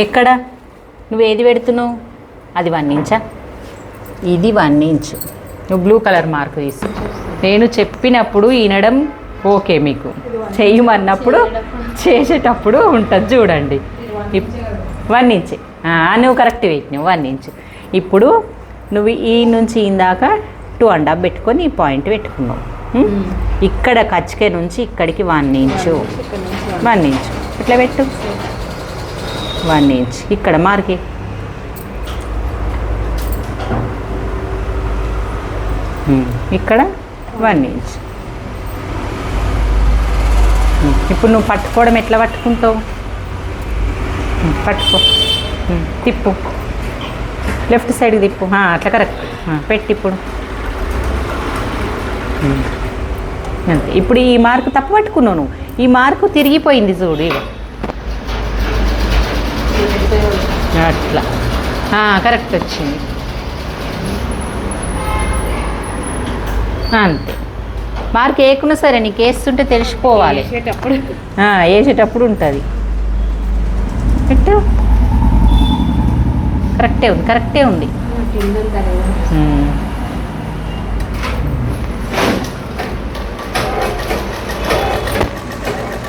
ఎక్కడ నువ్వు ఏది పెడుతున్నావు? అది 1 ఇంచా? ఇది 1 ఇంచు. నువ్వు బ్లూ కలర్ మార్క్ తీసు. నేను చెప్పినప్పుడు వినడం ఓకే, మీకు చెయ్యమన్నప్పుడు చేసేటప్పుడు ఉంటుంది చూడండి. 1 ఇంచ్ నువ్వు కరెక్ట్ పెట్టినావు, 1 ఇంచ్. ఇప్పుడు నువ్వు ఈ నుంచి ఇందాక 2.5 పెట్టుకొని ఈ పాయింట్ పెట్టుకున్నావు. ఇక్కడ కచ్చికే నుంచి ఇక్కడికి 1 ఇంచు, 1 ఇంచు ఇట్లా పెట్టు. 1 ఇంచ్ ఇక్కడ మార్కి. ఇక్కడ 1 ఇంచ్. ఇప్పుడు నువ్వు పట్టుకోవడం ఎట్లా పట్టుకుంటావు? పట్టుకో, తిప్పు, లెఫ్ట్ సైడ్కి తిప్పు. అట్లా కరెక్ట్ పెట్టి. ఇప్పుడు అంతే. ఇప్పుడు ఈ మార్కు తప్పు పట్టుకున్నావు నువ్వు. ఈ మార్కు తిరిగిపోయింది చూడు. అట్లా కరెక్ట్ వచ్చింది. అంతే. మార్క్ వేయకున్నా సరే నీకు వేస్తుంటే తెలిసిపోవాలి. వేసేటప్పుడు ఉంటుంది. పెట్టు. కరెక్టే ఉంది, కరెక్టే ఉంది.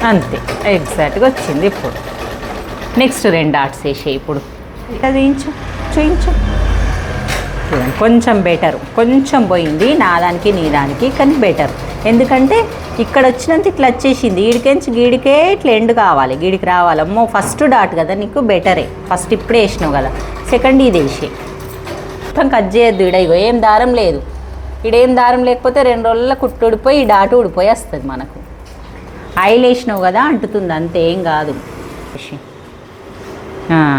అంతే, ఎగ్జాక్ట్గా వచ్చింది. ఇప్పుడు నెక్స్ట్ 2 డాట్స్ వేసేయి. ఇప్పుడు అది చూయించు. కొంచెం బెటరు, కొంచెం పోయింది నా దానికి నీ దానికి, కానీ బెటర్. ఎందుకంటే ఇక్కడ వచ్చినంత ఇట్లా వచ్చేసింది. గీడికెంచి గీడికే ఇట్లా ఎండ్ కావాలి, గీడికి రావాలమ్మో. ఫస్ట్ డాట్ కదా నీకు బెటరే. ఫస్ట్ ఇప్పుడే వేసినావు కదా, సెకండ్ ఇది వేసి మొత్తం కట్ చేయొద్దు. ఇగో ఏం దారం లేదు. ఇడేం దారం లేకపోతే 2 రోజుల్లో కుట్టు ఊడిపోయి ఈ డాటు ఊడిపోయి వస్తుంది మనకు. ఆయిల్ వేసినావు కదా అంటుతుంది, అంతే, ఏం కాదు.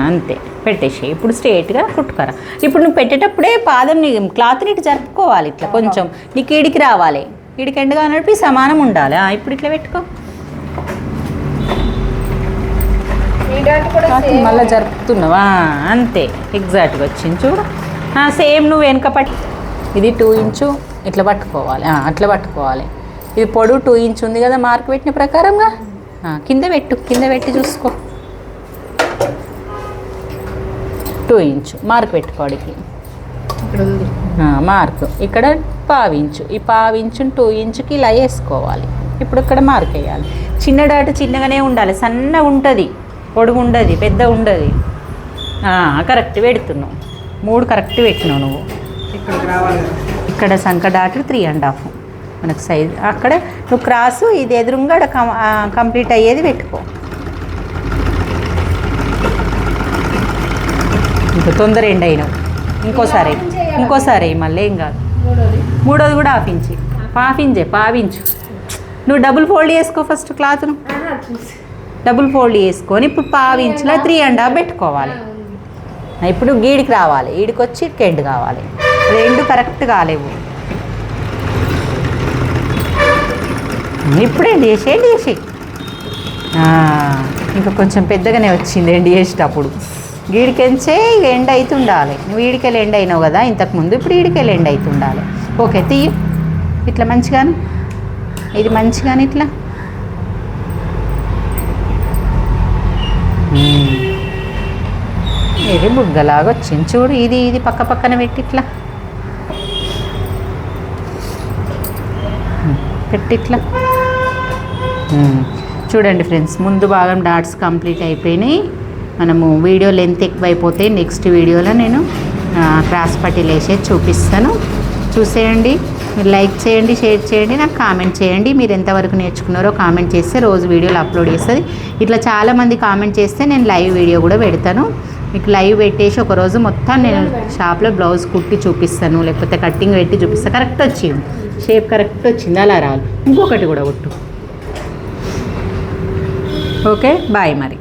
అంతే పెట్టేసి ఇప్పుడు స్ట్రేట్గా కుట్టుకరా. ఇప్పుడు నువ్వు పెట్టేటప్పుడే పాదం క్లాత్ని ఇటు జరుపుకోవాలి. ఇట్లా కొంచెం నీకు ఈడికి రావాలి, ఈడికి ఎండగా నడిపి సమానం ఉండాలి. ఇప్పుడు ఇట్లా పెట్టుకో. మళ్ళీ జరుపుతున్నావా? అంతే, ఎగ్జాక్ట్గా వచ్చింది చూడు. సేమ్ నువ్వు వెనక పట్టి ఇది 2 ఇంచు ఇట్లా పట్టుకోవాలి. అట్లా పట్టుకోవాలి. ఇది పొడవు 2 ఇంచ్ ఉంది కదా మార్క్ పెట్టిన ప్రకారంగా. కింద పెట్టు, కింద పెట్టి చూసుకో. 2 ఇంచు మార్క్ పెట్టుకోడికి. మార్క్ ఇక్కడ 1/2 ఇంచు. ఈ 1/2 ఇంచు 2 ఇంచుకి ఇలా వేసుకోవాలి. ఇప్పుడు ఇక్కడ మార్క్ వేయాలి. చిన్న డాట్ చిన్నగానే ఉండాలి, సన్న ఉంటుంది, పొడుగు ఉండదు, పెద్ద ఉండదు. కరెక్ట్ పెడుతున్నావు. 3 కరెక్ట్ పెట్టినావు నువ్వు. ఇక్కడ సంక డాట్ 3.5 మనకు సైజ్. అక్కడ నువ్వు క్రాసు ఇది ఎదురుగా కంప్లీట్ అయ్యేది పెట్టుకో. ఇంకా తొందర ఎండ్ అయినావు. ఇంకోసారి మళ్ళీ ఏం కాదు. 3వది కూడా 1/2 ఇంచ్. 1/2 ఇంచు. నువ్వు డబుల్ ఫోల్డ్ చేసుకో ఫస్ట్ క్లాత్ను. డబుల్ ఫోల్డ్ చేసుకొని ఇప్పుడు 1/2 ఇంచులో 3.5 పెట్టుకోవాలి. ఇప్పుడు గీడికి రావాలి, ఈడికి వచ్చి ఇటుకి ఎండ్ కావాలి. 2 కరెక్ట్ కాలేవు. ఇప్పుడు ఎండ్ చేసి ఇంకా కొంచెం పెద్దగానే వచ్చింది ఎండ్ చేసేటప్పుడు. గీడికెంచే ఎండ్ అవుతుండాలి. నువ్వు ఈడికెళ్ళి ఎండ్ అయినావు కదా ఇంతకుముందు, ఇప్పుడు ఈడికెళ్ళి ఎండ్ అవుతుండాలి. ఓకే, తీయు ఇట్లా మంచిగాను. ఇది మంచిగాను ఇట్లా. ఇది బుగ్గలాగా వచ్చింది చూడు. ఇది పక్క పక్కన పెట్టి ఇట్లా పెట్టి ఇట్లా చూడండి ఫ్రెండ్స్. ముందు భాగం డాట్స్ కంప్లీట్ అయిపోయినాయి. మనము వీడియో లెంత్ ఎక్కువైపోతే నెక్స్ట్ వీడియోలో నేను క్రాస్ పట్టీలు వేసేది చూపిస్తాను. చూసేయండి, మీరు లైక్ చేయండి, షేర్ చేయండి, నాకు కామెంట్ చేయండి. మీరు ఎంతవరకు నేర్చుకున్నారో కామెంట్ చేస్తే రోజు వీడియోలు అప్లోడ్ చేస్తుంది. ఇట్లా చాలామంది కామెంట్ చేస్తే నేను లైవ్ వీడియో కూడా పెడతాను. మీకు లైవ్ పెట్టేసి ఒకరోజు మొత్తం నేను షాప్లో బ్లౌజ్ కుట్టి చూపిస్తాను, లేకపోతే కట్టింగ్ పెట్టి చూపిస్తాను. కరెక్ట్ వచ్చింది, షేప్ కరెక్ట్ వచ్చింది, అలా రావాలి. ఇంకొకటి కూడా కొట్టు. ఓకే, బాయ్ మరి.